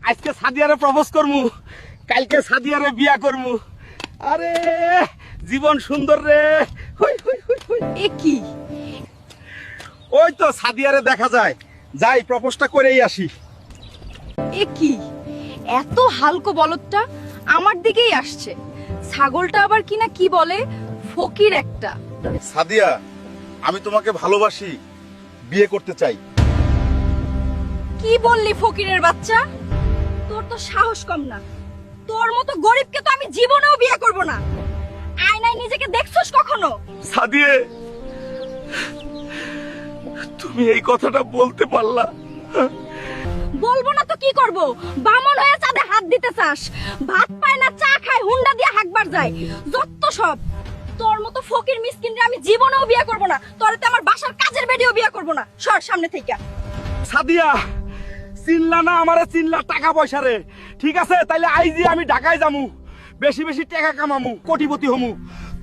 আজকে সাদিয়ারে প্রপোজ করমু, কালকে সাদিয়ারে বিয়া করমু। আরে জীবন সুন্দর রে। হই হই হই হই। এ কি? ওই তো সাদিয়ারে দেখা যায়, যাই প্রপোজটা করেই আসি। এ কি? এত হালকা বলদটা আমার দিকেই আসছে। ছাগলটা আবার কিনা কি বলে, ফকির একটা। সাদিয়া, আমি তোমাকে ভালোবাসি, বিয়ে করতে চাই। কি বললি ফকিরের বাচ্চা? তোর তো সাহস কম না। তোর মতো গরিবকে তো আমি জীবনেও বিয়ে করব না। আয়নায় নিজেকে দেখছস কখনো? সাদিয়ে, তুমি এই কথাটা বলতে পারলা? বলবো না তো কি করব? বামন হয়ে চাঁদে হাত দিতে চাস? ভাত পায় না, চা খায়, হুন্ডা দিয়ে হাঁকবার যায়। যত সব। তোর মতো ফকির মিসকিনরে আমি জীবনেও বিয়ে করব না। তোরতে আমার বাসার কাজের বেডিও বিয়ে করব না। সর সামনে থেকে। সাদিয়া, চিনলা না আমারে, চিনলা টাকা পয়সা রে। ঠিক আছে, তাইলে আইজি আমি ঢাকায় যামু, বেশি বেশি টাকা কামামু, কোটিপতি হমু।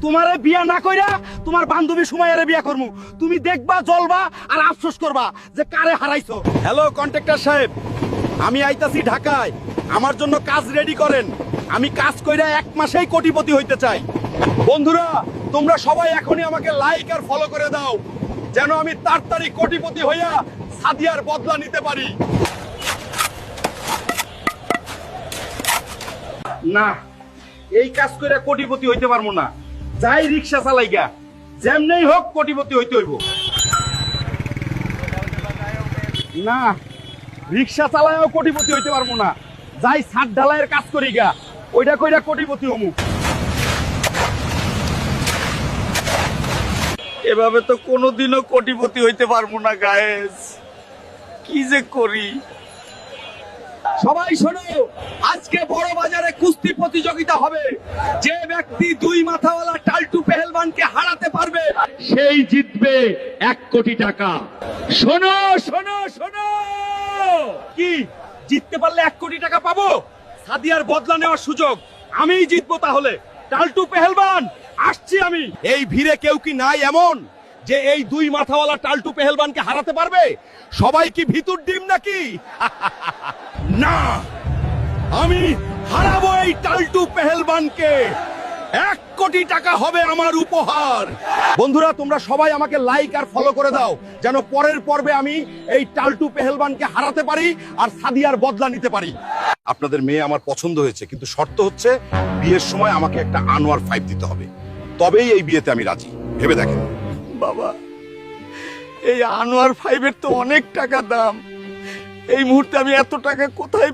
তোমারে বিয়া না কইরা তোমার বান্ধবী সুমাইয়ারে বিয়া করমু। তুমি দেখবা, জ্বলবা আর আফসোস করবা যে কারে হারাইছো। হ্যালো কন্ট্রাক্টর সাহেব, আমি আইতাছি ঢাকায়, আমার জন্য কাজ রেডি করেন। আমি কাজ কইরা 1 মাসেই কোটিপতি হইতে চাই। বন্ধুরা, তোমরা সবাই এখনই আমাকে লাইক আর ফলো করে দাও, যেন আমি তাড়াতাড়ি কোটিপতি হইয়া সাদিয়ার বদলা নিতে পারি। না, এই কাজ করে কোটিপতি হইতে পারবো না। যাই রিক্সা চালাইগা, যেমনেই হোক কোটিপতি হইতে হইব। না, রিক্সা চালায়ও কোটিপতি হইতে পারবো না। যাই ছাদ ঢালাইয়ের কাজ করি গা, ওইটা কইরা কোটিপতি হমু। এভাবে তো কোনোদিনও কোটিপতি হইতে পারবো না গায়েস, কি যে করি। সবাই শোনো, আজকে বড় বাজারে কুস্তি প্রতিযোগিতা হবে। যে ব্যক্তি 2 মাথাওয়ালা টাল্টু পেহেলবানকে হারাতে পারবে, সেই জিতবে 1 কোটি টাকা। শোনো শোনো শোনো, কি জিততে পারলে 1 কোটি টাকা পাবো? সাদিয়ার বদলা নেওয়ার সুযোগ আমিই জিতবো। তাহলে টাল্টু পেহেলবান, আসছি আমি। এই ভিড়ে কেউ কি নাই এমন যে এই 2 মাথাওয়ালা টাল্টু পেহেলবানকে হারাতে পারবে? সবাই কি ভিতুর ডিম নাকি? না, আমি হারাবো এই টাল্টু পেহেলবানকে। 1 কোটি টাকা হবে আমার উপহার। বন্ধুরা, তোমরা সবাই আমাকে লাইক আর ফলো করে দাও, যেন পরের পর্বে আমি এই টাল্টু পেহেলবানকে হারাতে পারি আর সাদিয়ার বদলা নিতে পারি। আপনাদের মেয়ে আমার পছন্দ হয়েছে, কিন্তু শর্ত হচ্ছে বিয়ের সময় আমাকে একটা আনোয়ার 5 দিতে হবে, তবেই এই বিয়েতে আমি রাজি। ভেবে দেখেন। বাবা, এই আনোয়ার 5 এর তো অনেক টাকা দাম। এই মুহূর্তে আমি এত টাকা কোথায়